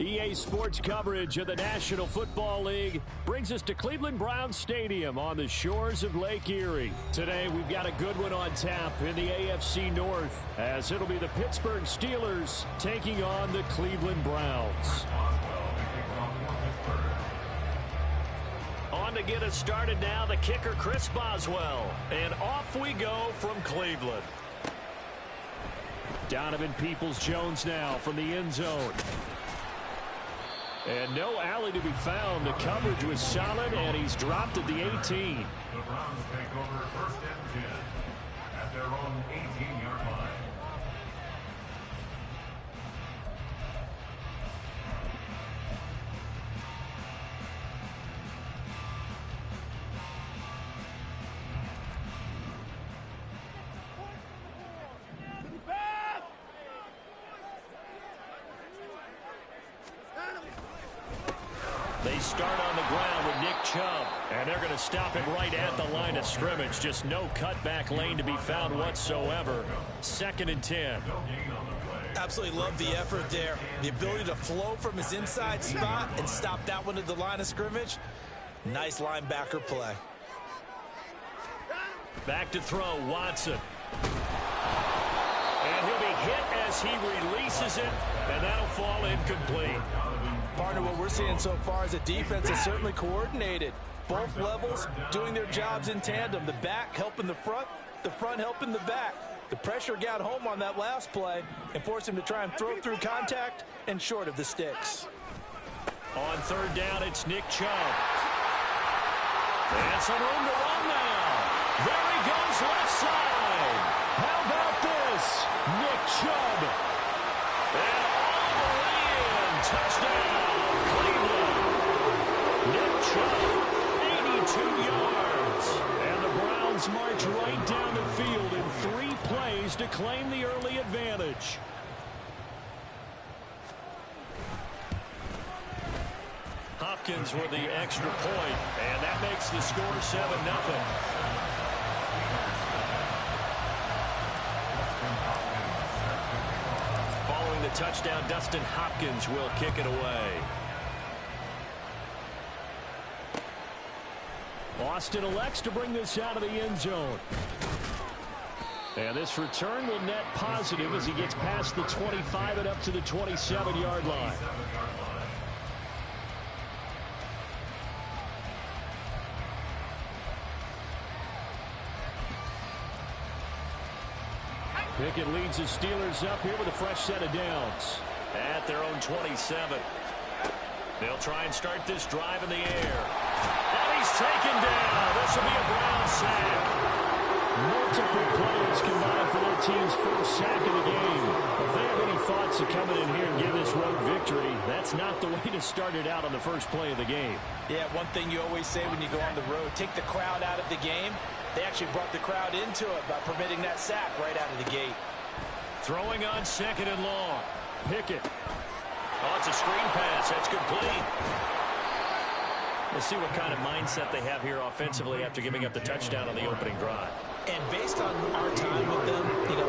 EA Sports coverage of the National Football League brings us to Cleveland Browns Stadium on the shores of Lake Erie. Today, we've got a good one on tap in the AFC North, as it'll be the Pittsburgh Steelers taking on the Cleveland Browns. On to get us started now, the kicker, Chris Boswell. And off we go from Cleveland. Donovan Peoples-Jones now from the end zone. And no alley to be found. The coverage was solid, and he's dropped at the 18. The Browns take over 1st and 10 at their own 18-yard line. They start on the ground with Nick Chubb, and they're going to stop him right at the line of scrimmage. Just no cutback lane to be found whatsoever. 2nd and 10. Absolutely love the effort there. The ability to flow from his inside spot and stop that one at the line of scrimmage. Nice linebacker play. Back to throw, Watson. And he'll be hit as he releases it, and that'll fall incomplete. Partner, what we're seeing so far is a defense that's certainly coordinated. Both levels doing their jobs in tandem. The back helping the front helping the back. The pressure got home on that last play and forced him to try and throw through contact and short of the sticks. On 3rd down, it's Nick Chubb. And some room to run now. There he goes left side. How about this? Nick Chubb. And all the way in. Touchdown, Cleveland. Nick Chubb, 82 yards. And the Browns march right down the field in 3 plays to claim the early advantage. Hopkins with the extra point, and that makes the score 7-0. Following the touchdown, Dustin Hopkins will kick it away. Austin elects to bring this out of the end zone. And this return will net positive as he gets past the 25 and up to the 27-yard line. Pickett leads the Steelers up here with a fresh set of downs. At their own 27. They'll try and start this drive in the air. And he's taken down. This will be a Brown sack. Multiple players combined for their team's first sack of the game. If they have any thoughts of coming in here and getting this road victory, that's not the way to start it out on the first play of the game. Yeah, one thing you always say when you go on the road, take the crowd out of the game. They actually brought the crowd into it by permitting that sack right out of the gate. Throwing on 2nd and long. Pickett. Oh, it's a screen pass. That's complete. We'll see what kind of mindset they have here offensively after giving up the touchdown on the opening drive. And based on our time with them,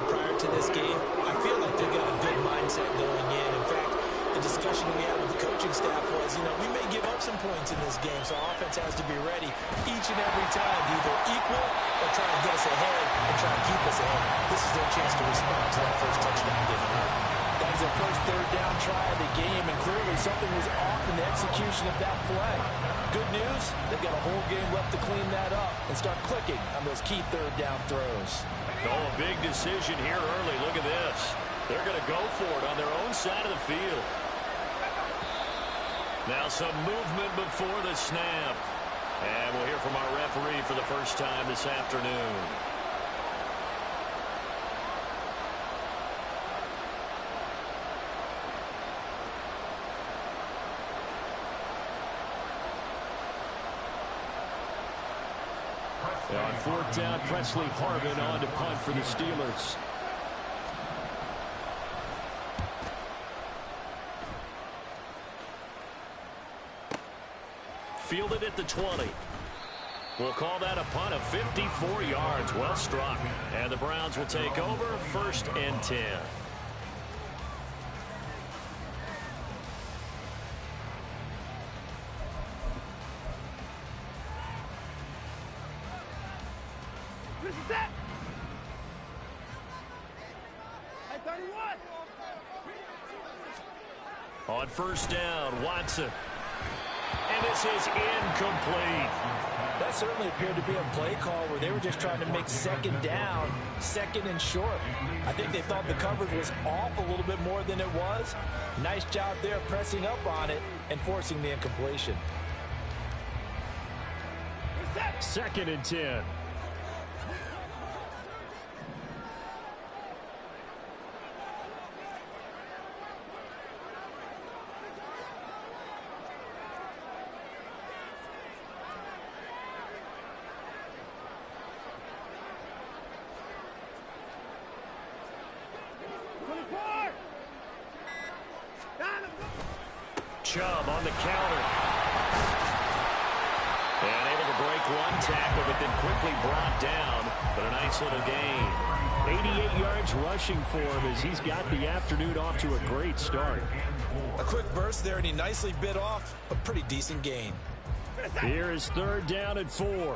prior to this game, I feel like they've got a good mindset going in. In fact, the discussion we had with the coaching staff was, we may give up some points in this game, so offense has to be ready each and every time to either equal or try to get us ahead and try to keep us ahead. This is their chance to respond to that first touchdown given up. That was their first 3rd down try of the game, and clearly something was off in the execution of that play. Good news, they've got a whole game left to clean that up and start clicking on those key 3rd down throws. Oh, a big decision here early. Look at this. They're going to go for it on their own side of the field. Now some movement before the snap. And we'll hear from our referee for the first time this afternoon. On 4th down, Presley Harvin on to punt for the Steelers. Fielded at the 20. We'll call that a punt of 54 yards. Well struck. And the Browns will take over 1st and 10. On first down, Watson. And this is incomplete. That certainly appeared to be a play call where they were just trying to make second down, second and short. I think they thought the coverage was off a little bit more than it was. Nice job there pressing up on it and forcing the incompletion. Second and 10. Chubb on the counter. And able to break one tackle, but then quickly brought down. But a nice little gain. 88 yards rushing for him as he's got the afternoon off to a great start. A quick burst there, and he nicely bit off a pretty decent gain. Here is third down and 4.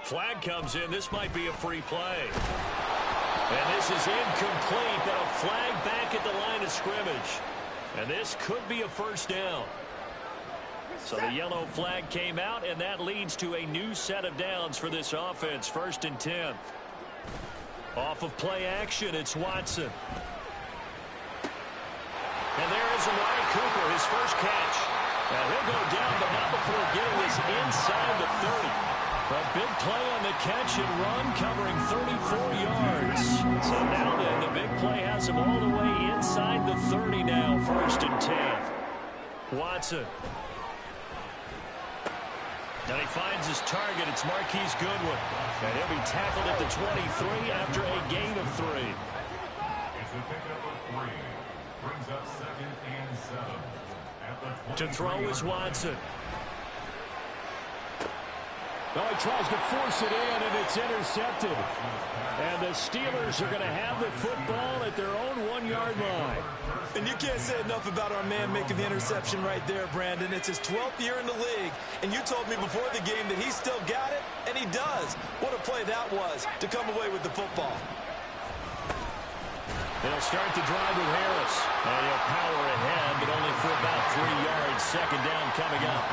Flag comes in. This might be a free play. And this is incomplete. But a flag back at the line of scrimmage. And this could be a first down. So the yellow flag came out, and that leads to a new set of downs for this offense. First and 10. Off of play action, it's Watson. And there is Amari Cooper, his first catch. And he'll go down, but not before getting this inside the 30. A big play on the catch and run, covering 34 yards. So now then, the big play has him all the way inside the 30 now. First and 10. Watson. And he finds his target. It's Marquise Goodwin. And he'll be tackled at the 23 after a gain of 3. It's a pickup of 3. Brings up second and 7. At the To throw is Watson. Oh, he tries to force it in, and it's intercepted. And the Steelers are going to have the football at their own 1-yard line. And you can't say enough about our man making the interception right there, Brandon. It's his 12th year in the league, and you told me before the game that he still got it, and he does. What a play that was to come away with the football. They'll start the drive with Harris. And he'll power ahead, but only for about 3 yards. Second down coming up.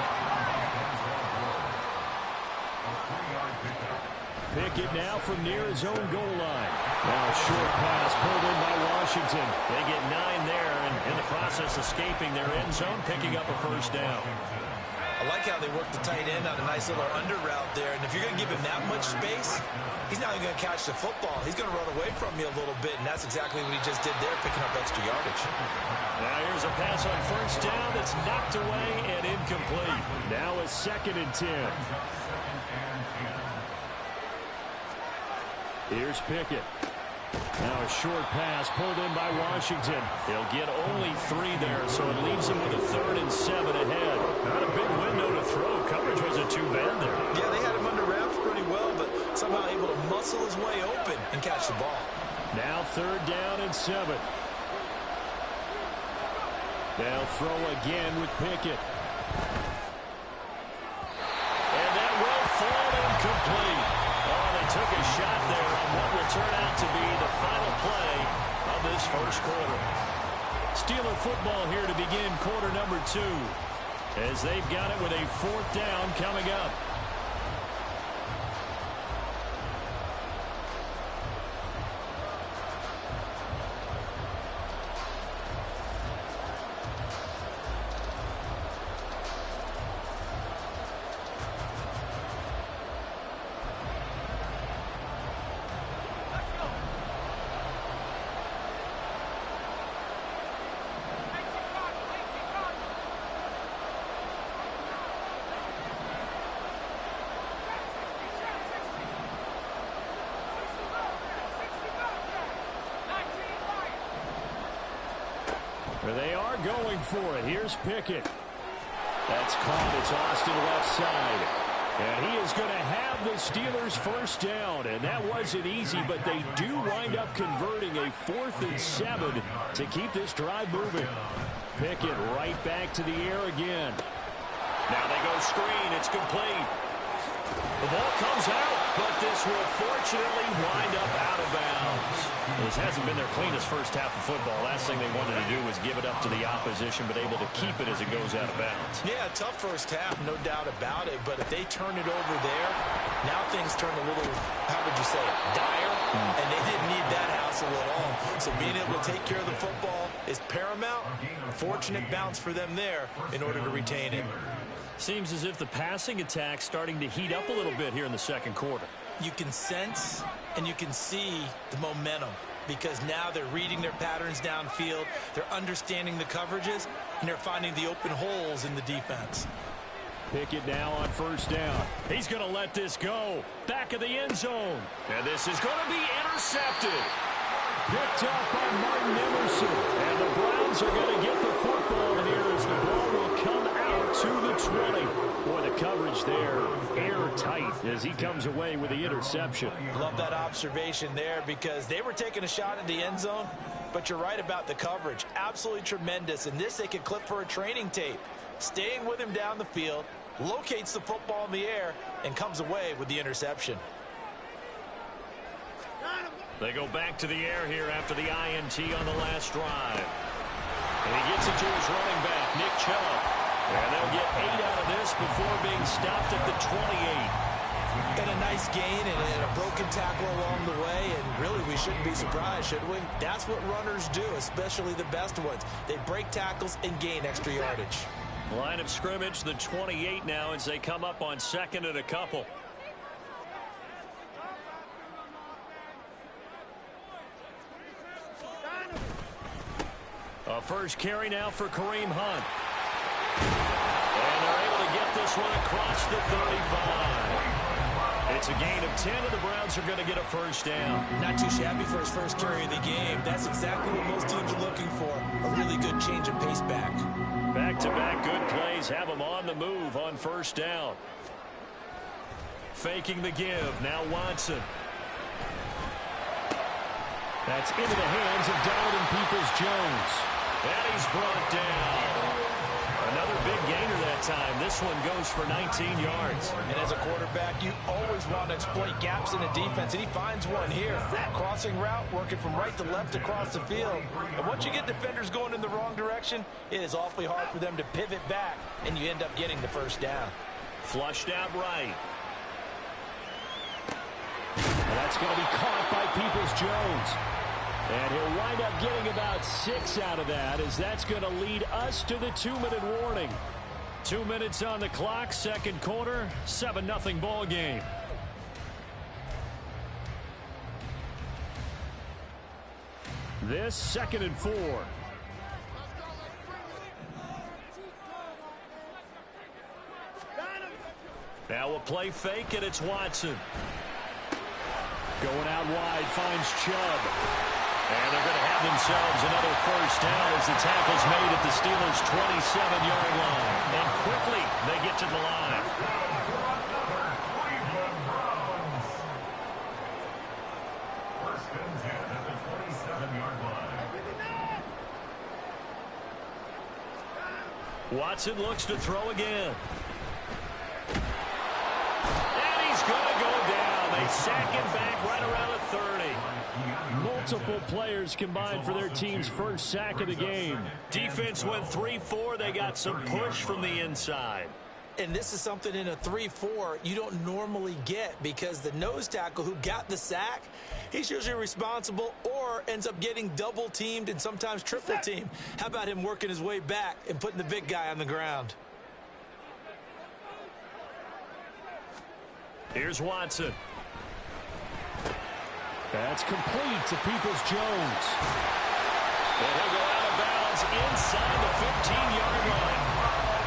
Pickett now from near his own goal line. Now a short pass pulled in by Washington. They get 9 there, and in the process escaping their end zone, picking up a first down. I like how they work the tight end on a nice little under route there. And if you're going to give him that much space, he's not even going to catch the football. He's going to run away from you a little bit, and that's exactly what he just did there, picking up extra yardage. Now here's a pass on first down that's knocked away and incomplete. Now a second and 10. Here's Pickett. Now a short pass pulled in by Washington. They'll get only 3 there, so it leaves them with a 3rd and 7 ahead. Not a big window to throw. Coverage wasn't too bad there. Yeah, they had him under wraps pretty well, but somehow able to muscle his way open and catch the ball. Now 3rd down and 7. They'll throw again with Pickett. And that will fall incomplete. Oh, they took a shot there on what will turn out to be the final play of this first quarter. Steeler football here to begin quarter number 2, as they've got it with a 4th down coming up. They are going for it. Here's Pickett. That's caught. It's Austin left side. And he is going to have the Steelers first down. And that wasn't easy, but they do wind up converting a 4th and 7 to keep this drive moving. Pickett right back to the air again. Now they go screen. It's complete. The ball comes out, but this will fortunately wind up out of bounds. This hasn't been their cleanest first half of football. Last thing they wanted to do was give it up to the opposition, but able to keep it as it goes out of bounds. Yeah, tough first half, no doubt about it. But if they turn it over there, now things turn a little, how would you say it, dire. And they didn't need that hassle at all. So being able to take care of the football is paramount. Fortunate bounce for them there in order to retain it. Seems as if the passing attack's starting to heat up a little bit here in the second quarter. You can sense and you can see the momentum because now they're reading their patterns downfield, they're understanding the coverages, and they're finding the open holes in the defense. Pickett now on first down. He's going to let this go. Back of the end zone. And this is going to be intercepted. Picked up by Martin Emerson. And the Browns are going to get the football here as the ball will come out to the 20. Boy, the coverage there airtight as he comes away with the interception. Love that observation there because they were taking a shot at the end zone, but you're right about the coverage. Absolutely tremendous. And this they could clip for a training tape. Staying with him down the field, locates the football in the air, and comes away with the interception. They go back to the air here after the INT on the last drive. And he gets it to his running back, Nick Chubb. And they'll get 8 out of this before being stopped at the 28. And a nice gain and a broken tackle along the way. And really, we shouldn't be surprised, should we? That's what runners do, especially the best ones. They break tackles and gain extra yardage. Line of scrimmage, the 28 now as they come up on second and a couple. A first carry now for Kareem Hunt. And they're able to get this one across the 35. It's a gain of 10, and the Browns are going to get a first down. Not too shabby for his first carry of the game. That's exactly what most teams are looking for. A really good change of pace back. Back-to-back good plays have them on the move on first down. Faking the give. Now Watson. That's into the hands of Donovan Peoples-Jones. And he's brought down. Another big gainer that time. This one goes for 19 yards. And as a quarterback, you always want to exploit gaps in the defense, and he finds one here. Crossing route, working from right to left across the field. And once you get defenders going in the wrong direction, it is awfully hard for them to pivot back, and you end up getting the first down. Flushed out right. And that's going to be caught by Peoples-Jones. And he'll wind up getting about 6 out of that, as that's going to lead us to the 2-minute warning. 2 minutes on the clock, second quarter, 7-0 ball game. This 2nd and 4. Now a play fake, and it's Watson. Going out wide, finds Chubb. And they're going to have themselves another first down as the tackle's made at the Steelers' 27-yard line. And quickly, they get to the line. First and 10 at the 27-yard line. Watson looks to throw again. And he's going to go down. They sack him back right around the 30. Multiple players combined for their team's first sack of the game. Defense went 3-4. They got some push from the inside. And this is something in a 3-4 you don't normally get because the nose tackle who got the sack, he's usually responsible or ends up getting double-teamed and sometimes triple-teamed. How about him working his way back and putting the big guy on the ground? Here's Watson. That's complete to Peoples-Jones. And he'll go out of bounds inside the 15-yard line.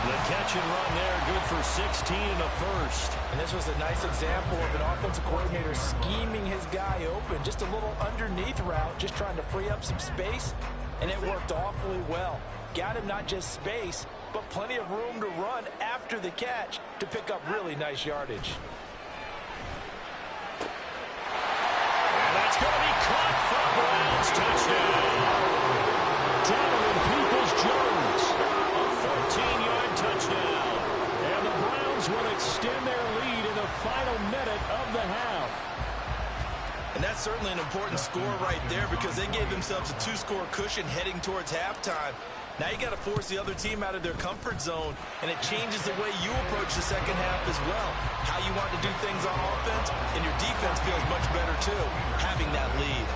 The catch and run there, good for 16 and a first. And this was a nice example of an offensive coordinator scheming his guy open. Just a little underneath route, just trying to free up some space, and it worked awfully well. Got him not just space, but plenty of room to run after the catch to pick up really nice yardage. That's going to be caught for a Browns touchdown. Donovan Peoples-Jones, a 14-yard touchdown. And extend their lead in the final minute of the half. And that's certainly an important score right there because they gave themselves a 2-score cushion heading towards halftime. Now you got to force the other team out of their comfort zone, and it changes the way you approach the second half as well. How you want to do things on offense, and your defense feels much better too, having that lead.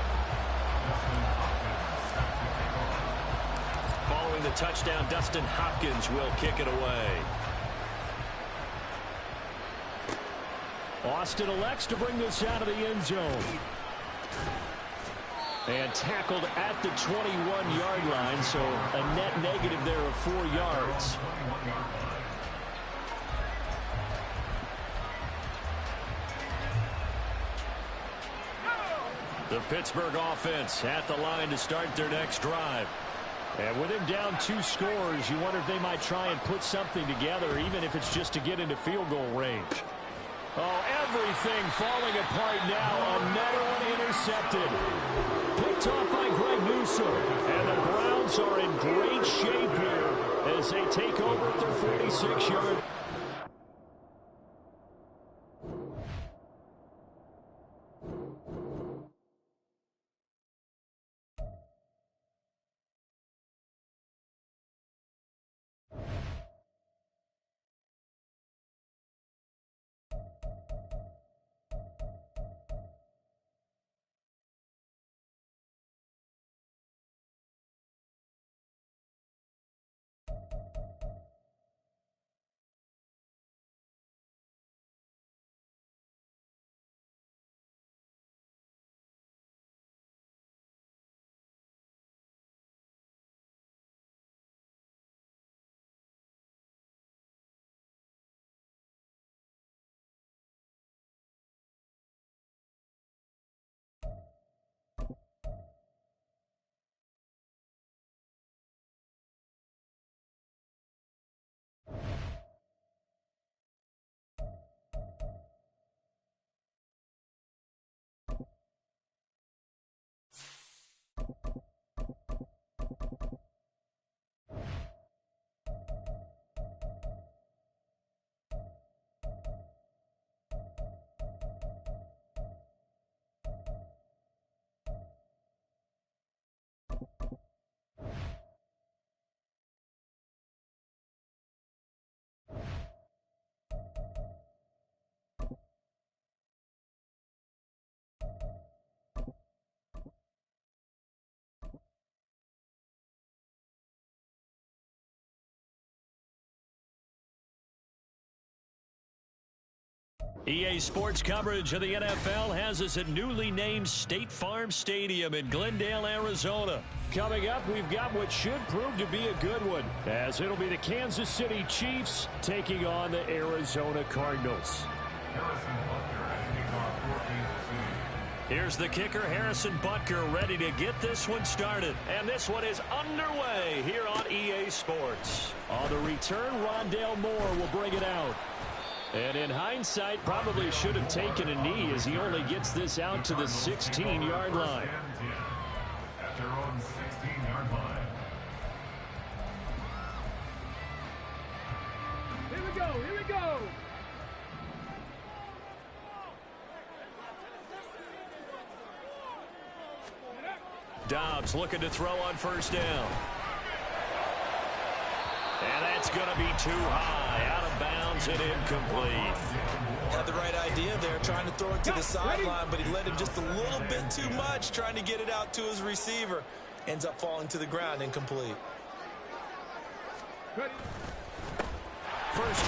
Following the touchdown, Dustin Hopkins will kick it away. Austin elects to bring this out of the end zone. And tackled at the 21-yard line, so a net negative there of 4 yards. The Pittsburgh offense at the line to start their next drive. And with him down 2 scores, you wonder if they might try and put something together, even if it's just to get into field goal range. Oh, everything falling apart now. Another one intercepted. Picked off by Greg Newsome. And the Browns are in great shape here as they take over at their 46-yard. EA Sports coverage of the NFL has us at newly named State Farm Stadium in Glendale, Arizona. Coming up, we've got what should prove to be a good one, as it'll be the Kansas City Chiefs taking on the Arizona Cardinals. Here's the kicker, Harrison Butker, ready to get this one started. And this one is underway here on EA Sports. On the return, Rondale Moore will bring it out. And in hindsight, probably should have taken a knee as he only gets this out to the 16-yard line. At their own 16-yard line. Here we go, here we go. Dobbs looking to throw on first down. And that's going to be too high, out of bounds and incomplete. Had the right idea there, trying to throw it to the sideline, but he let him just a little bit too much, trying to get it out to his receiver. Ends up falling to the ground, incomplete. First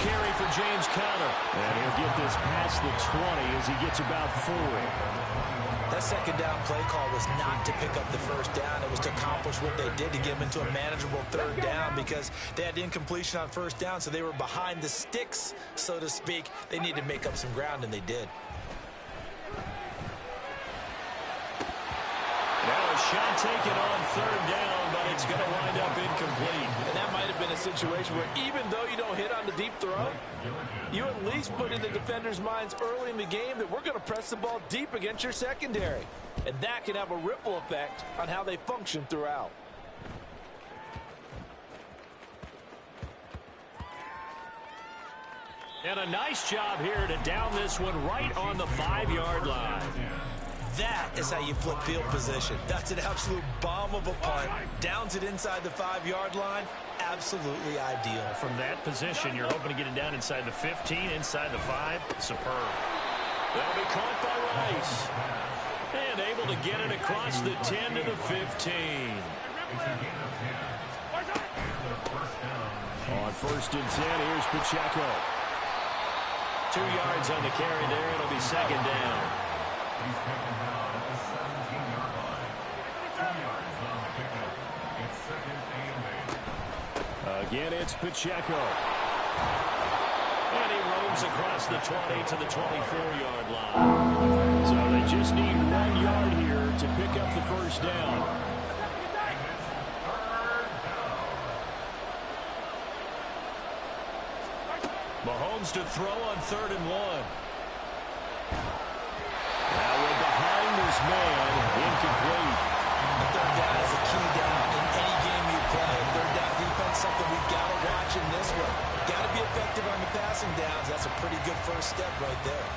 carry for James Conner. And he'll get this past the 20 as he gets about 4. That second down play call was not to pick up the first down. It was to accomplish what they did to get him into a manageable third down because they had incompletion on first down, so they were behind the sticks, so to speak. They needed to make up some ground, and they did. Now a shot taken on third down, but it's going to wind up incomplete. And that might have been a situation where even though you don't hit on the deep throw, you at least put in the defender's minds early in the game that we're going to press the ball deep against your secondary. And that can have a ripple effect on how they function throughout. And a nice job here to down this one right on the 5-yard line. That is how you flip field position. That's an absolute bomb of a punt. Downs it inside the 5-yard line. Absolutely ideal. From that position, you're hoping to get it down inside the 15, inside the 5. Superb. That'll be caught by Rice. And able to get it across the 10 to the 15. On 1st and 10, here's Pacheco. 2 yards on the carry there. It'll be 2nd down. He's taken down at the 17-yard line. 2 yards on the pickup. It's 2nd and 8. Again, it's Pacheco. And he roams across the 20 to the 24-yard line. So they just need 1 yard here to pick up the 1st down. Mahomes to throw on 3rd and 1. Now we're behind his man, incomplete. The 3rd down is a key down in any game you play. 3rd down defense, something we've got to watch in this one. Got to be effective on the passing downs. That's a pretty good first step right there.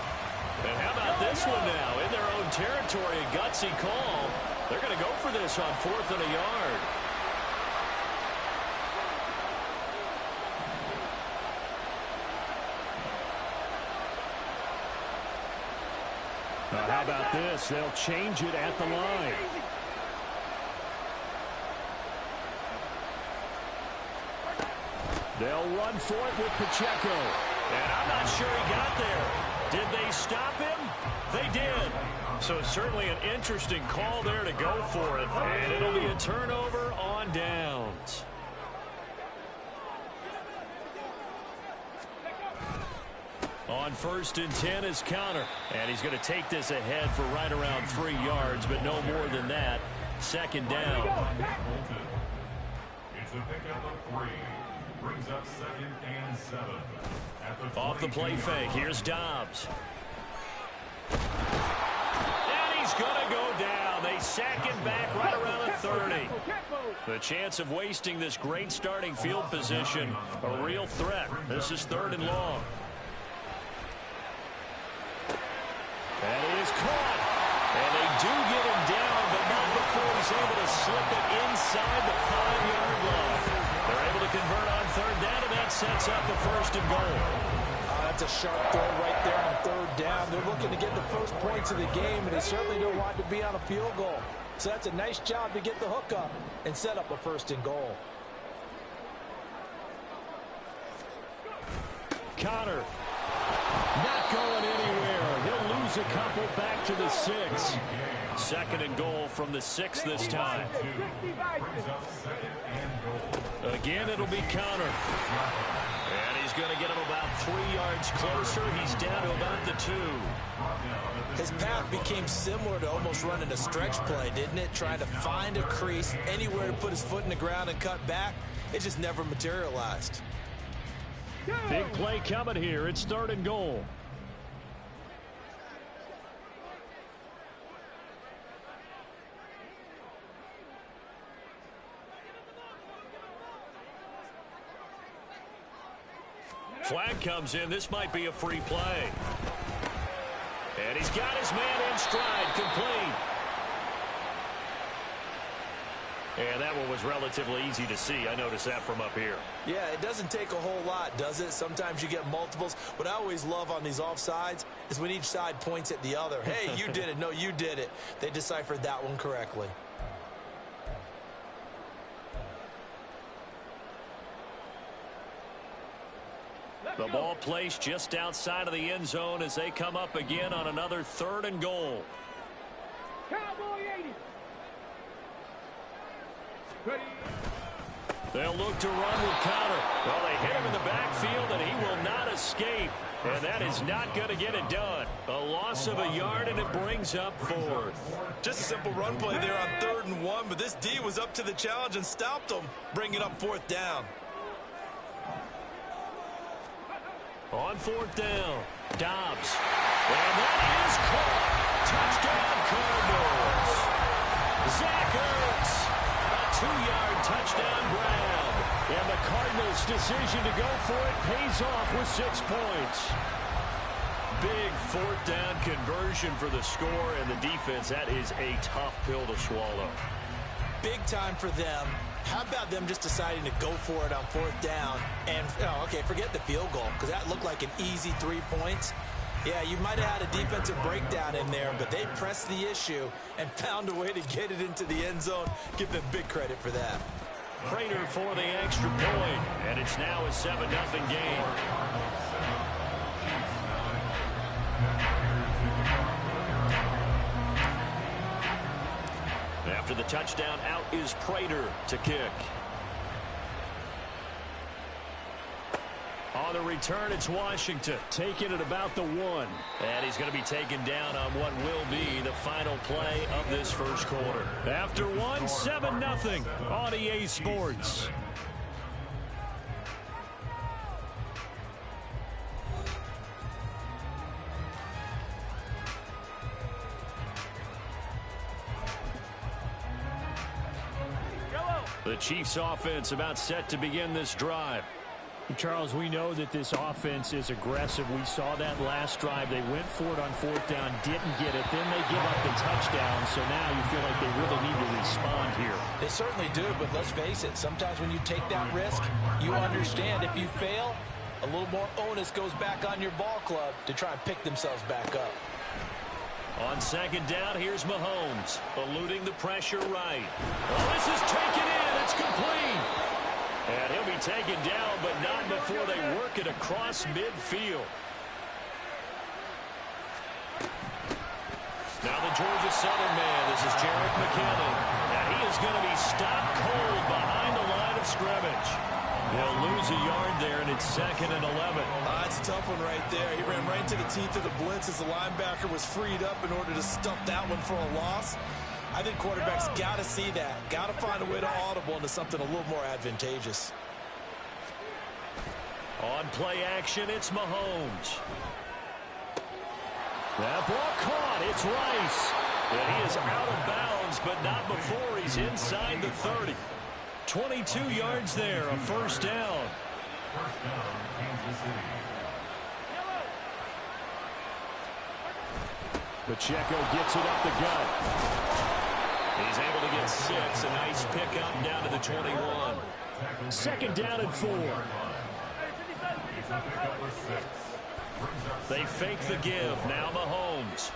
And how about this one now? In their own territory, a gutsy call. They're going to go for this on 4th and a yard. Now how about this? They'll change it at the line. They'll run for it with Pacheco. And I'm not sure he got there. Did they stop him? They did. So certainly an interesting call there to go for it. And it'll be a turnover on downs. On 1st and 10 is Connor. And he's going to take this ahead for right around 3 yards, but no more than that. 2nd down. It's a pickup of 3. Brings up 2nd and 7. Off the play fake, here's Dobbs. And he's going to go down. They sack him back right around the 30. The chance of wasting this great starting field position, a real threat. This is 3rd and long. And he is caught. And they do get him down, but not before he's able to slip it inside the 5-yard line. They're able to convert on 3rd down, and that sets up the 1st and goal. That's a sharp throw right there on 3rd down. They're looking to get the first points of the game, and they certainly don't want to be on a field goal. So that's a nice job to get the hook up and set up a 1st and goal. Connor not going anywhere. He'll lose a couple back to the 6. 2nd and goal from the 6 this time. Again, it'll be Connor. And he's going to get him about 3 yards closer. He's down to about the 2. His path became similar to almost running a stretch play, didn't it? Trying to find a crease, anywhere to put his foot in the ground and cut back. It just never materialized. Big play coming here. It's 3rd and goal. Flag comes in. This might be a free play. And he's got his man in stride, complete. And that one was relatively easy to see. I noticed that from up here. Yeah, it doesn't take a whole lot, does it? Sometimes you get multiples. What I always love on these offsides is when each side points at the other. Hey, you did it. No, you did it. They deciphered that one correctly. The ball placed just outside of the end zone as they come up again on another 3rd and goal. Cowboy 80. Ready. They'll look to run with Connor. Well, they hit him in the backfield, and he will not escape. And that is not going to get it done. A loss of a yard, and it brings up 4th. Just a simple run play there on 3rd and 1, but this D was up to the challenge and stopped them, bringing up 4th down. On 4th down, Dobbs. And that is caught. Touchdown, Cardinals. Zach Ertz. A 2-yard touchdown grab. And the Cardinals This decision to go for it pays off with 6 points. Big fourth down conversion for the score, and the defense, that is a tough pill to swallow. Big time for them. How about them just deciding to go for it on fourth down? And, okay, forget the field goal, because that looked like an easy 3 points. Yeah, you might have had a defensive breakdown in there, but they pressed the issue and found a way to get it into the end zone. Give them big credit for that. Prater for the extra point, and it's now a 7-0 game. After the touchdown, out is Prater to kick. On the return, it's Washington. Taking it about the 1. And he's going to be taken down on what will be the final play of this first quarter. After 1, 7-0 on EA Sports. The Chiefs offense about set to begin this drive. Charles, we know that this offense is aggressive. We saw that last drive. They went for it on fourth down, didn't get it. Then they give up the touchdown. So now you feel like they really need to respond here. They certainly do, but let's face it. Sometimes when you take that risk, you understand if you fail, a little more onus goes back on your ball club to try and pick themselves back up. On second down, here's Mahomes, eluding the pressure right. Oh, this is taken in. It's complete. And he'll be taken down, but not before they work it across midfield. Now the Georgia Southern man, this is Jerick McKinnon. And he is going to be stopped cold behind the line of scrimmage. They'll lose a yard there, and it's 2nd and 11. That's a tough one right there. He ran right into the teeth of the blitz as the linebacker was freed up in order to stuff that one for a loss. I think quarterbacks got to see that. Got to find a way to audible into something a little more advantageous. On play action, it's Mahomes. That ball caught. It's Rice. And he is out of bounds, but not before he's inside the 30. 22 yards there, a first down. First down, Kansas City. Pacheco gets it up the gut. He's able to get 6. A nice pickup down to the 21. 2nd down and 4. They fake the give. Now Mahomes.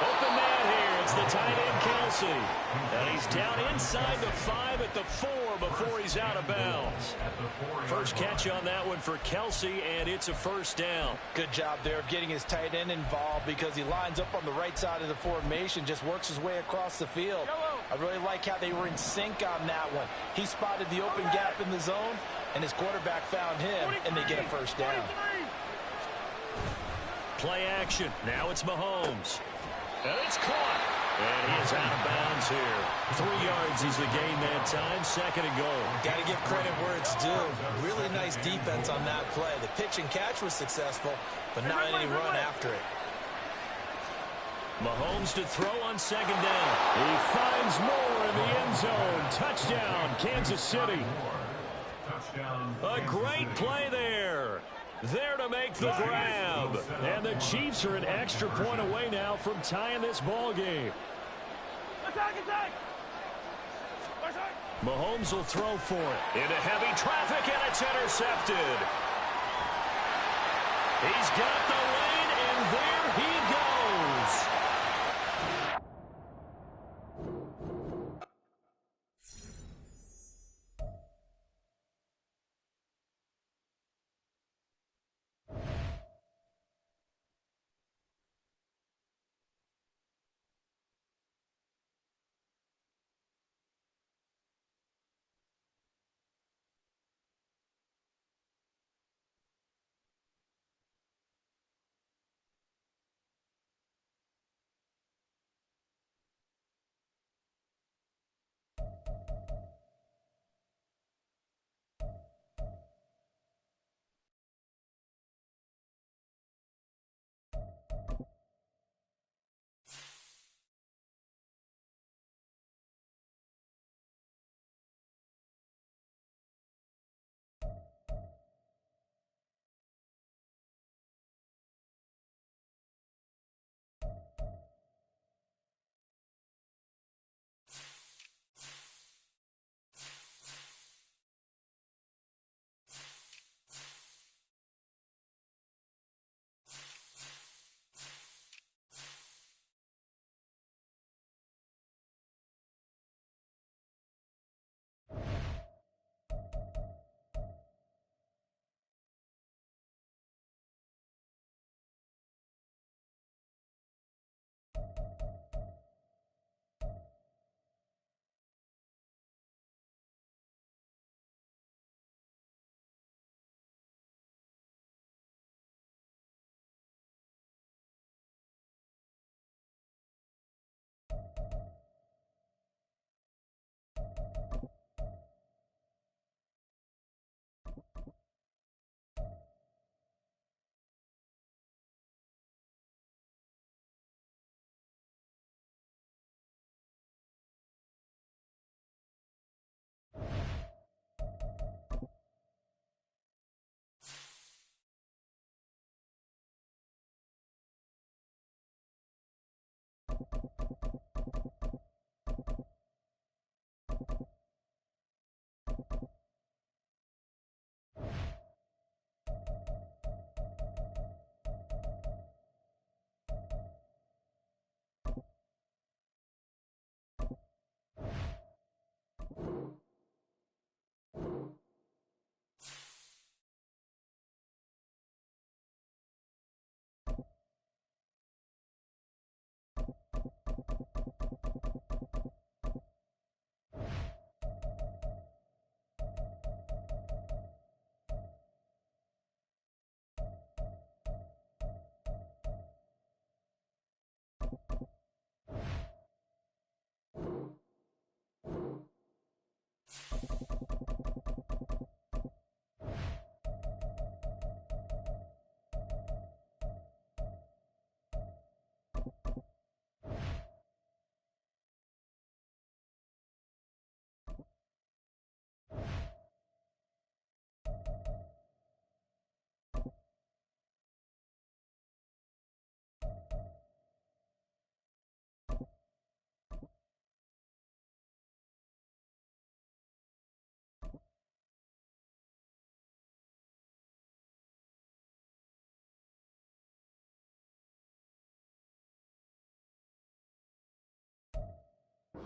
Open man here. It's the tight end, Kelsey. And he's down inside the 5 at the 4 before he's out of bounds. First catch on that one for Kelsey, and it's a first down. Good job there of getting his tight end involved because he lines up on the right side of the formation, just works his way across the field. I really like how they were in sync on that one. He spotted the open gap in the zone, and his quarterback found him, and they get a first down. Play action. Now it's Mahomes. And it's caught. And he is out of bounds here. 3 yards is the gain that time. 2nd and goal. Got to give credit where it's due. Really nice defense on that play. The pitch and catch was successful, but not any run after it. Mahomes to throw on 2nd down. He finds more in the end zone. Touchdown, Kansas City. A great play there. There to make the grab. And the Chiefs are an extra point away now from tying this ball game. Mahomes will throw for it. Into heavy traffic, and it's intercepted. He's got the lane, and there he goes.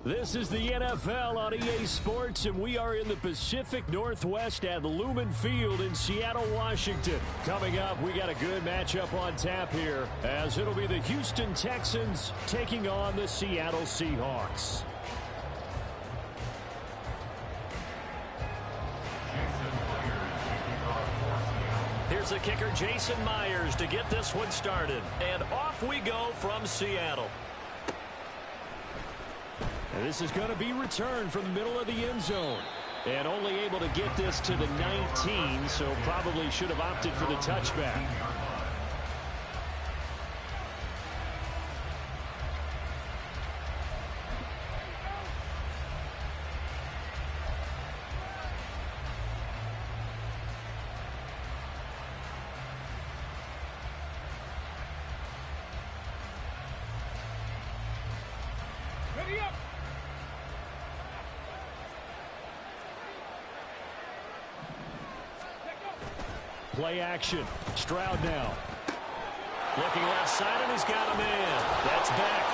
This is the NFL on EA Sports, and we are in the Pacific Northwest at Lumen Field in Seattle, Washington. Coming up, we got a good matchup on tap here, as it'll be the Houston Texans taking on the Seattle Seahawks. Here's the kicker, Jason Myers, to get this one started. And off we go from Seattle. And this is going to be returned from the middle of the end zone. And only able to get this to the 19, so probably should have opted for the touchback. Ready up. Play action. Stroud now. Looking left side, and he's got a man. That's back.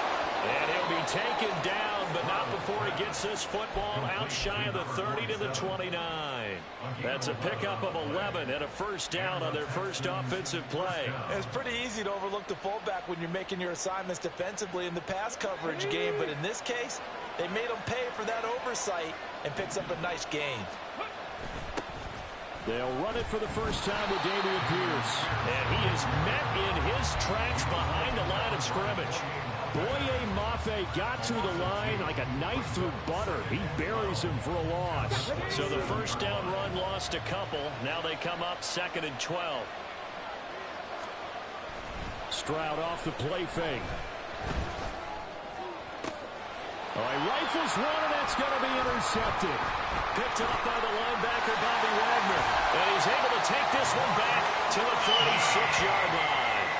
And he'll be taken down, but not before he gets this football out shy of the 30 to the 29. That's a pickup of 11 and a first down on their first offensive play. It's pretty easy to overlook the fullback when you're making your assignments defensively in the pass coverage game, but in this case, they made him pay for that oversight and picks up a nice gain. They'll run it for the first time with Dameon Pierce. And he is met in his tracks behind the line of scrimmage. Boye Mafe got to the line like a knife through butter. He buries him for a loss. So the first down run lost a couple. Now they come up 2nd and 12. Stroud off the play fake. All right, rifles one, and that's going to be intercepted. Picked up by the linebacker, Bobby Wagner. And he's able to take this one back to the 46-yard line.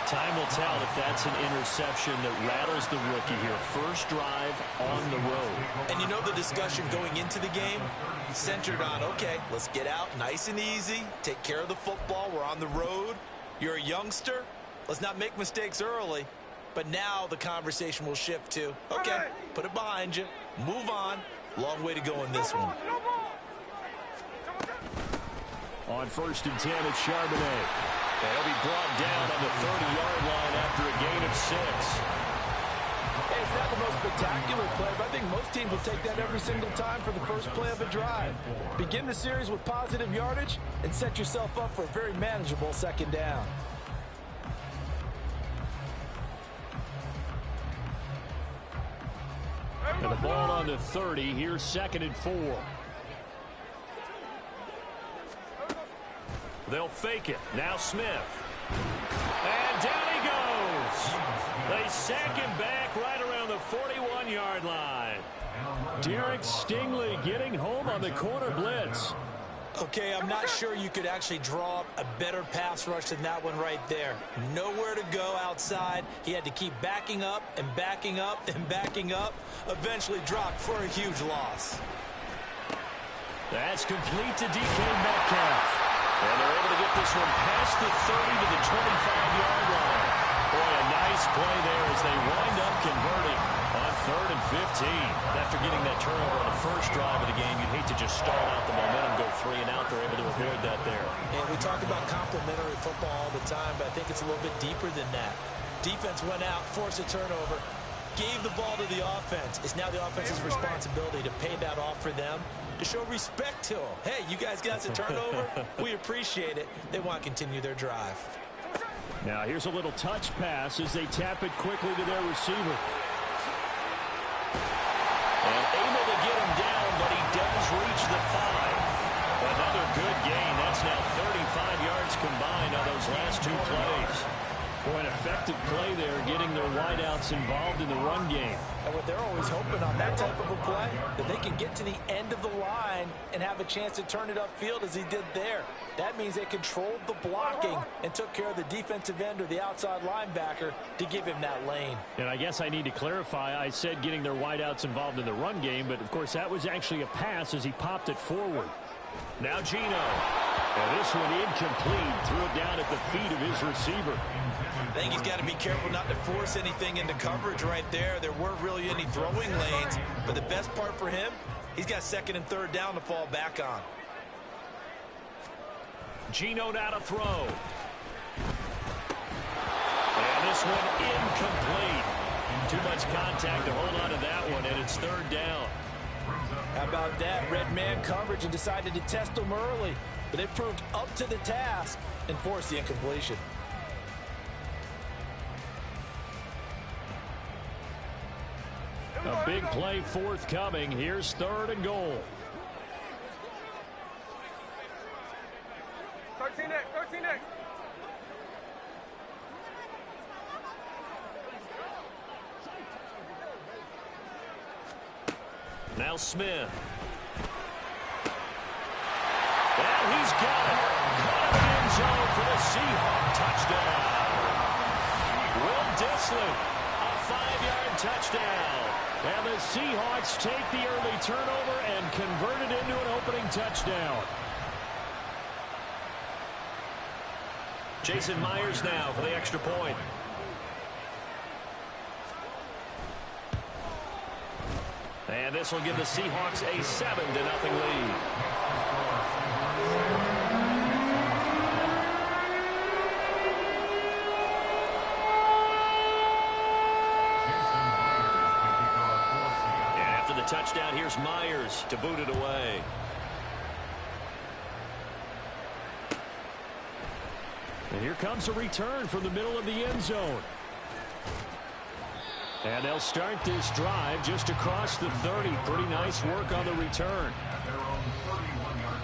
Time will tell if that's an interception that rattles the rookie here. First drive on the road. And you know the discussion going into the game centered on, okay, let's get out nice and easy, take care of the football, we're on the road. You're a youngster, let's not make mistakes early. But now the conversation will shift to, okay, put it behind you, move on. Long way to go in this one. On 1st and 10, it's Charbonnet. They'll be brought down on the 30-yard line after a gain of 6. Hey, it's not the most spectacular play, but I think most teams will take that every single time for the first play of a drive. Begin the series with positive yardage and set yourself up for a very manageable second down. And the ball on the 30. Here's 2nd and 4. They'll fake it. Now Smith. And down he goes. They sack him back right around the 41-yard line. Derek Stingley getting home on the corner blitz. Okay, I'm not sure you could actually draw up a better pass rush than that one right there. Nowhere to go outside. He had to keep backing up and backing up and backing up. Eventually dropped for a huge loss. That's complete to DK Metcalf. And they're able to get this one past the 30 to the 25-yard line. Boy, a nice play there as they wind up converting on 3rd and 15. After getting that turnover on the first drive of the game, you'd hate to just stall out the momentum, go 3 and out. They're able to avoid that there. And we talk about complementary football all the time, but I think it's a little bit deeper than that. Defense went out, forced a turnover, gave the ball to the offense. It's now the offense's responsibility to pay that off for them, to show respect to them. Hey, you guys got a turnover? We appreciate it. They want to continue their drive. Now here's a little touch pass as they tap it quickly to their receiver. And able to get him down, but he does reach the 5. Another good gain. That's now 35 yards combined on those last 2 plays. Boy, an effective play there, getting their wideouts involved in the run game. And what they're always hoping on that type of a play, that they can get to the end of the line and have a chance to turn it upfield as he did there. That means they controlled the blocking and took care of the defensive end or the outside linebacker to give him that lane. And I guess I need to clarify, I said getting their wideouts involved in the run game, but of course that was actually a pass as he popped it forward. Now Geno. And this one incomplete. Threw it down at the feet of his receiver. I think he's got to be careful not to force anything into coverage right there. There weren't really any throwing lanes. But the best part for him, he's got second and third down to fall back on. Geno now to throw. And this one incomplete. Too much contact to hold on to that one, and it's third down. How about that? Red man coverage and decided to test them early. But they proved up to the task and forced the incompletion. A big play forthcoming. Here's third and goal. 13 next, 13 next. Now Smith. And he's got it. Caught in the end zone for the Seahawks touchdown. Will Disley, a 5-yard touchdown. And the Seahawks take the early turnover and convert it into an opening touchdown. Jason Myers now for the extra point. And this will give the Seahawks a 7-0 lead. And after the touchdown, here's Myers to boot it away. And here comes a return from the middle of the end zone. And they'll start this drive just across the 30. Pretty nice work on the return. At their own 31-yard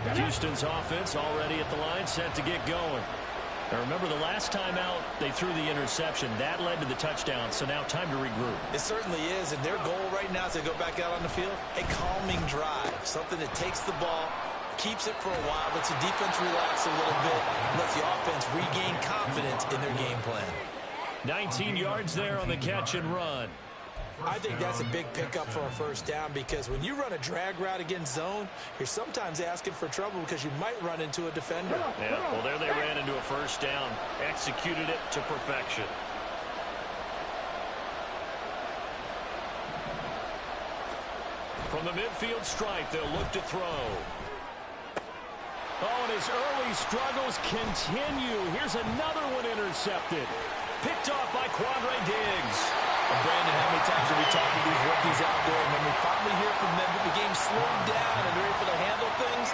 line. Houston's offense already at the line, set to get going. Now remember, the last time out, they threw the interception. That led to the touchdown, so now time to regroup. It certainly is, and their goal right now as they go back out on the field, a calming drive, something that takes the ball, keeps it for a while, lets the defense relax a little bit, lets the offense regain confidence in their game plan. 19 yards there on the catch and run. I think that's a big pickup for a first down because when you run a drag route against zone, you're sometimes asking for trouble because you might run into a defender. Yeah, well, there they ran into a first down, executed it to perfection. From the midfield stripe, they'll look to throw. Oh, and his early struggles continue. Here's another one intercepted. Picked off by Quandre Diggs. And Brandon, how many times have we talked to these rookies out there, and when we finally hear from them that the game slowed down and they're able to handle things?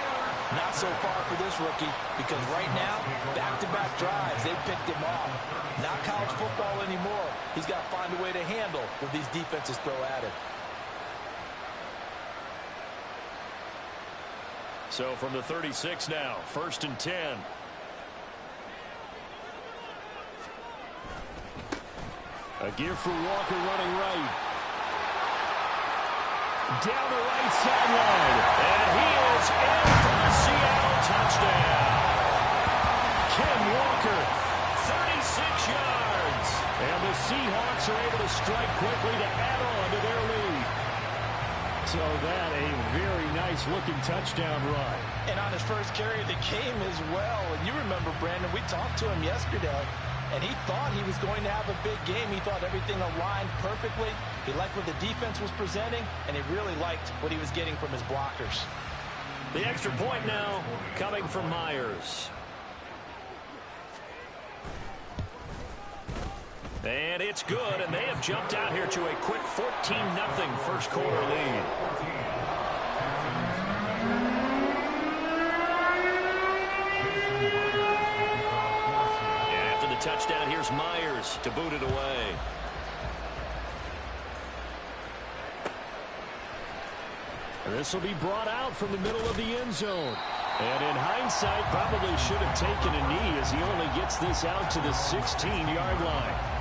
Not so far for this rookie, because right now, back-to-back drives, they picked him off. Not college football anymore. He's got to find a way to handle what these defenses throw at him. So from the 36 now, 1st and 10. A give for Walker running right. Down the right sideline. And he is in for the Seattle touchdown. Ken Walker. 36 yards. And the Seahawks are able to strike quickly to add on to their lead. So that a very nice-looking touchdown run. And on his first carry of the game as well. And you remember, Brandon, we talked to him yesterday, and he thought he was going to have a big game. He thought everything aligned perfectly. He liked what the defense was presenting, and he really liked what he was getting from his blockers. The extra point now coming from Myers. And it's good, and they have jumped out here to a quick 14-0 first quarter lead. And after the touchdown, here's Myers to boot it away. This will be brought out from the middle of the end zone. And in hindsight, probably should have taken a knee as he only gets this out to the 16-yard line.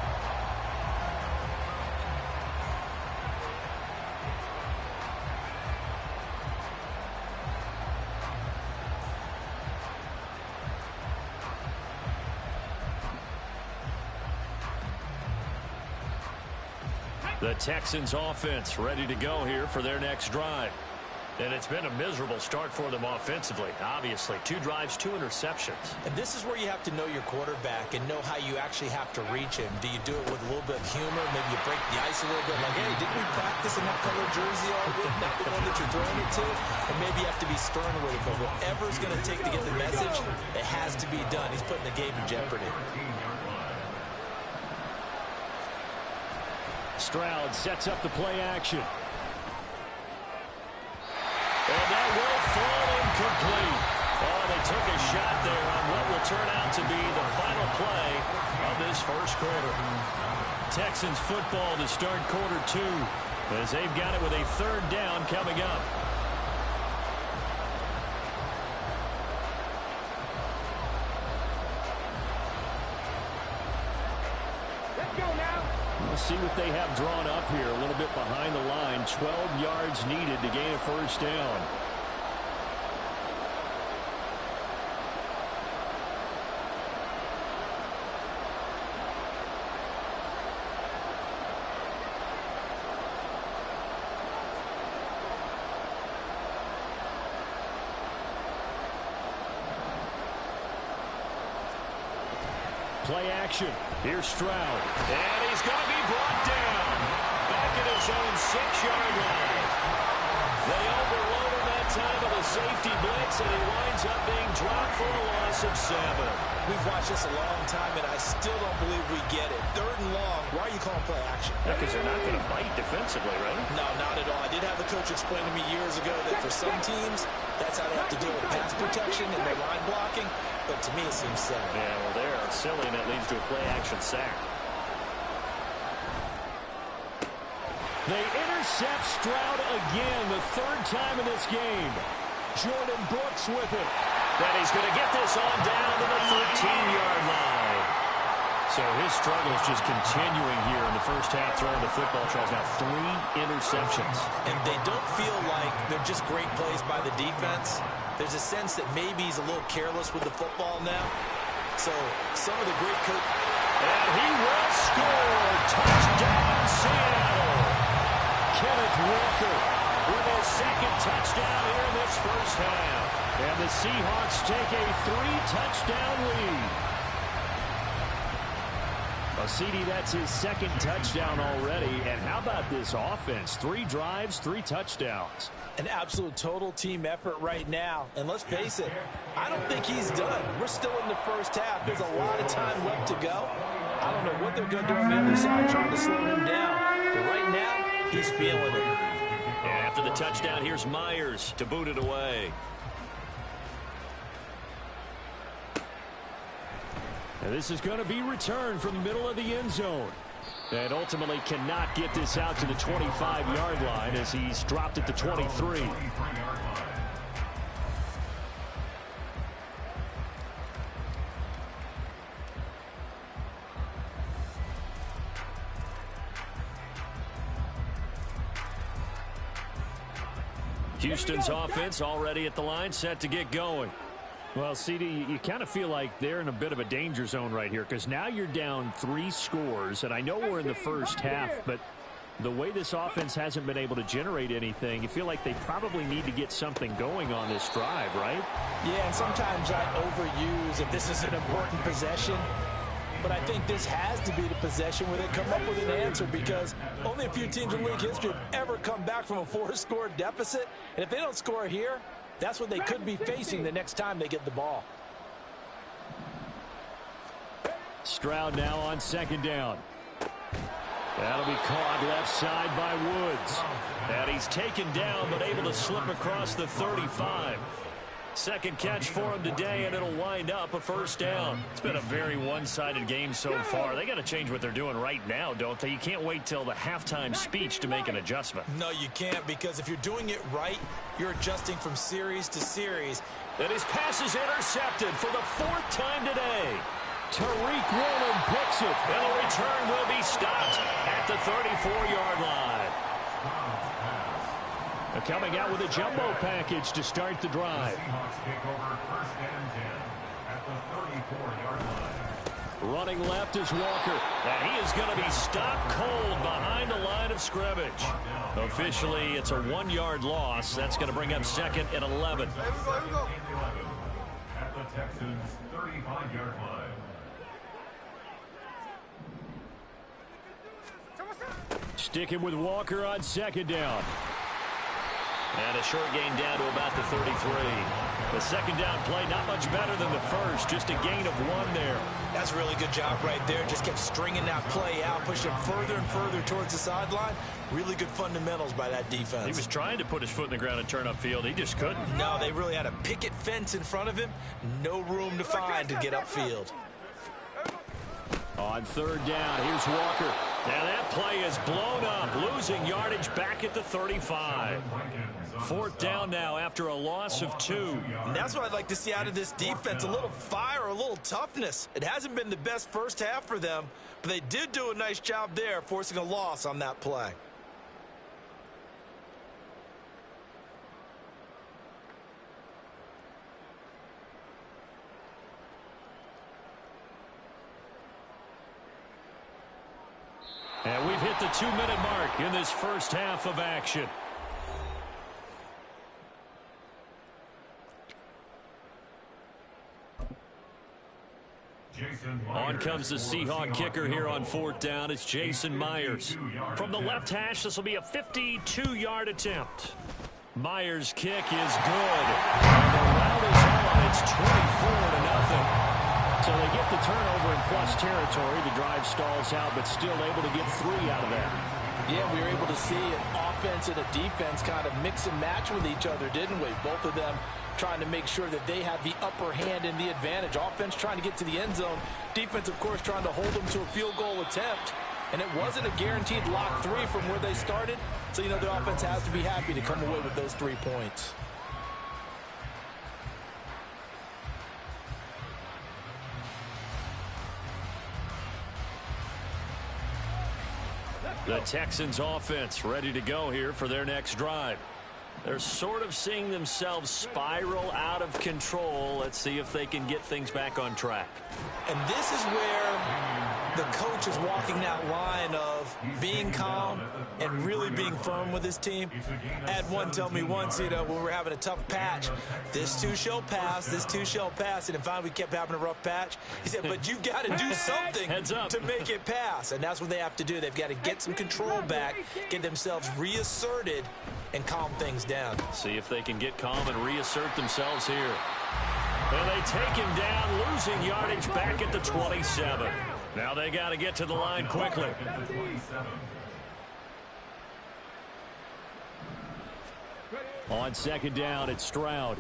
The Texans offense ready to go here for their next drive. And it's been a miserable start for them offensively. Obviously, 2 drives, 2 interceptions. And this is where you have to know your quarterback and know how you actually have to reach him. Do you do it with a little bit of humor? Maybe you break the ice a little bit. Like, hey, didn't we practice in that color jersey all week? Not the one that you're throwing it to? And maybe you have to be stern with it. But whatever it's going to take to get the message, it has to be done. He's putting the game in jeopardy. Stroud sets up the play action. And that will fall incomplete. Oh, they took a shot there on what will turn out to be the final play of this first quarter. Texans football to start quarter 2 as they've got it with a 3rd down coming up. Let's go now. We'll see what they have drawn up here. A little bit behind the line. 12 yards needed to gain a 1st down. Play action. Here's Stroud. And he's going to be brought down back at his own 6-yard line. They overload him that time with a safety blitz, and he winds up being dropped for a loss of 7. We've watched this a long time, and I still don't believe we get it. 3rd and long. Why are you calling play action? Because they're not going to bite defensively, right? No, not at all. I did have a coach explain to me years ago that for some teams, that's how they have to deal with pass protection and their line blocking. But to me, it seems silly. Yeah, well, they're silly, and that leads to a play-action sack. They intercept Stroud again, the 3rd time in this game. Jordan Brooks with it. And he's going to get this on down to the 13-yard line. So his struggle is just continuing here in the first half, throwing the football. Charles, now 3 interceptions. And they don't feel like they're just great plays by the defense. There's a sense that maybe he's a little careless with the football now. So some of the great coach. And he will score. Touchdown, Seattle. Kenneth Walker With his 2nd touchdown here in this first half. and the Seahawks take a 3-touchdown lead. Well, CD, that's his 2nd touchdown already. And how about this offense? 3 drives, 3 touchdowns. An absolute total team effort right now. And let's face it, I don't think he's done. We're still in the first half. There's a lot of time left to go. I don't know what they're going to do on the other side trying to slow him down. But right now, he's feeling it. And after the touchdown, here's Myers to boot it away. And this is going to be returned from the middle of the end zone. And ultimately cannot get this out to the 25-yard line as he's dropped at the 23. Houston's offense already at the line, set to get going. Well, CD, you kind of feel like they're in a bit of a danger zone right here because now you're down 3 scores, and I know we're in the first half, but the way this offense hasn't been able to generate anything, you feel like they probably need to get something going on this drive, right? Yeah, and sometimes I overuse if this is an important possession. But I think this has to be the possession where they come up with an answer because only a few teams in league history have ever come back from a 4-score deficit. And if they don't score here, that's what they could be facing the next time they get the ball. Stroud now on 2nd down. That'll be caught left side by Woods. And he's taken down but able to slip across the 35. 2nd catch for him today, and it'll wind up a 1st down. It's been a very one-sided game so far. They got to change what they're doing right now, don't they? You can't wait till the halftime speech to make an adjustment. No, you can't, because if you're doing it right, you're adjusting from series to series. And his pass is intercepted for the 4th time today. Tariq Woolen picks it. And the return will be stopped at the 34-yard line. Coming out with a jumbo package to start the drive. Running left is Walker. And he is going to be stopped cold behind the line of scrimmage. Officially, it's a 1-yard loss. That's going to bring up second and 11. At the Texans' 35-yard line. Sticking with Walker on second down. And a short gain down to about the 33. The second down play, not much better than the first. Just a gain of 1 there. That's a really good job right there. Just kept stringing that play out, pushing further and further towards the sideline. Really good fundamentals by that defense. He was trying to put his foot in the ground and turn upfield. He just couldn't. No, they really had a picket fence in front of him. No room to find to get upfield. On third down, here's Walker. Now that play is blown up, losing yardage back at the 35. Fourth down now after a loss of 2. And that's what I'd like to see out of this defense, a little fire, a little toughness. It hasn't been the best first half for them, but they did do a nice job there, forcing a loss on that play. And we've hit the 2-minute mark in this first half of action. On comes the Seahawk kicker here on fourth down. It's Jason Myers. From the left hash, this will be a 52-yard attempt. Myers' kick is good. And the route is on. It's 24-0. So they get the turnover in plus territory. The drive stalls out, but still able to get 3 out of that. Yeah, we were able to see an offense and a defense kind of mix and match with each other, didn't we? Both of them trying to make sure that they have the upper hand and the advantage. Offense trying to get to the end zone. Defense, of course, trying to hold them to a field goal attempt. And it wasn't a guaranteed lock 3 from where they started. So, the offense has to be happy to come away with those 3 points. The Texans offense ready to go here for their next drive. They're sort of seeing themselves spiral out of control. Let's see if they can get things back on track. And this is where the coach is walking that line of being calm and really being firm with his team. I had one tell me once, when we were having a tough patch, this too shall pass, this too shall pass. And finally we kept having a rough patch. He said, but you've got to do something to make it pass. And that's what they have to do. They've got to get some control back, get themselves reasserted, and calm things down. See if they can get calm and reassert themselves here. And they take him down, losing yardage back at the 27. Now they got to get to the line quickly. On second down, it's Stroud.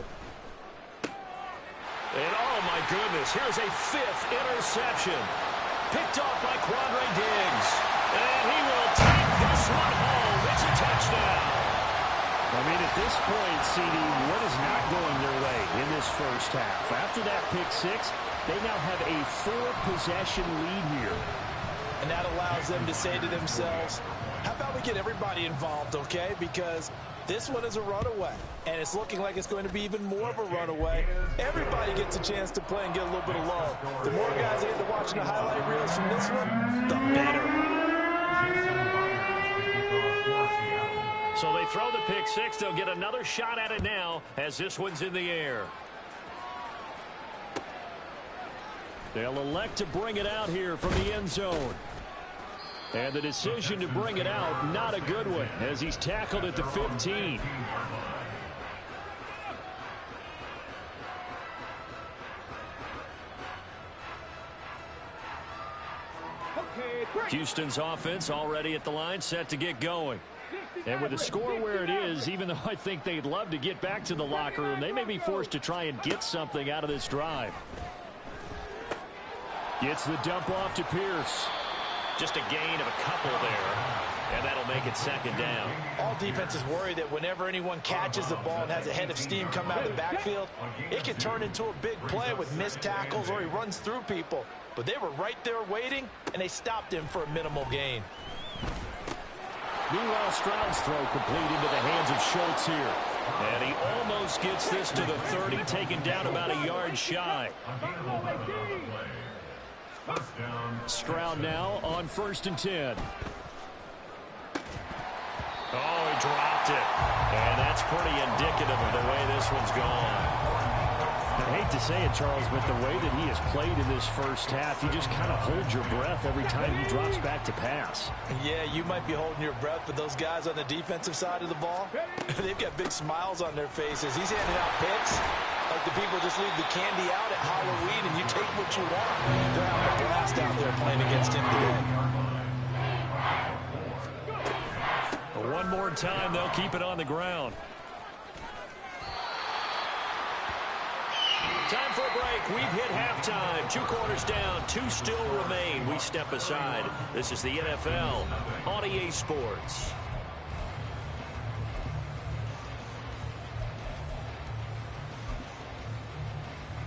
And oh my goodness, here's a 5th interception. Picked off by Quandre Diggs. And he will take this one home. It's a touchdown. I mean, at this point, CD, what is not going their way in this first half? After that pick 6, they now have a 4-possession lead here. And that allows them to say to themselves, how about we get everybody involved, okay? Because this one is a runaway, and it's looking like it's going to be even more of a runaway. Everybody gets a chance to play and get a little bit of love. The more guys end up watching the highlight reels from this one, the better. So they throw the pick 6. They'll get another shot at it now as this one's in the air. They'll elect to bring it out here from the end zone. And the decision to bring it out, not a good one, as he's tackled at the 15. Houston's offense already at the line, set to get going. And with the score where it is, even though I think they'd love to get back to the locker room, they may be forced to try and get something out of this drive. Gets the dump off to Pierce. Just a gain of a couple there, and that'll make it second down. All defenses worry that whenever anyone catches the ball and has a head of steam come out of the backfield, it can turn into a big play with missed tackles or he runs through people. But they were right there waiting, and they stopped him for a minimal gain. Meanwhile, Stroud's throw complete into the hands of Schultz here. And he almost gets this to the 30, taken down about a yard shy. Stroud now on 1st and 10. it. And that's pretty indicative of the way this one's gone. I hate to say it, Charles, but the way that he has played in this first half, you just kind of hold your breath every time he drops back to pass. Yeah, you might be holding your breath, but those guys on the defensive side of the ball, they've got big smiles on their faces. He's handing out picks like the people just leave the candy out at Halloween and you take what you want. They're having a blast out there playing against him today. One more time, they'll keep it on the ground. Time for a break. We've hit halftime. 2 quarters down. 2 still remain. We step aside. This is the NFL on EA Sports.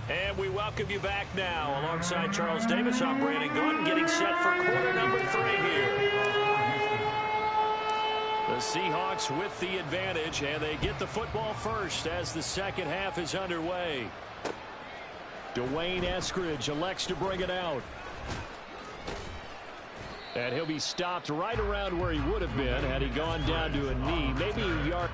And we welcome you back now. Alongside Charles Davis, I'm Brandon Gordon, getting set for quarter number 3 here. The Seahawks with the advantage, and they get the football first as the second half is underway. Dwayne Eskridge elects to bring it out. And he'll be stopped right around where he would have been had he gone down to a knee, maybe a yard.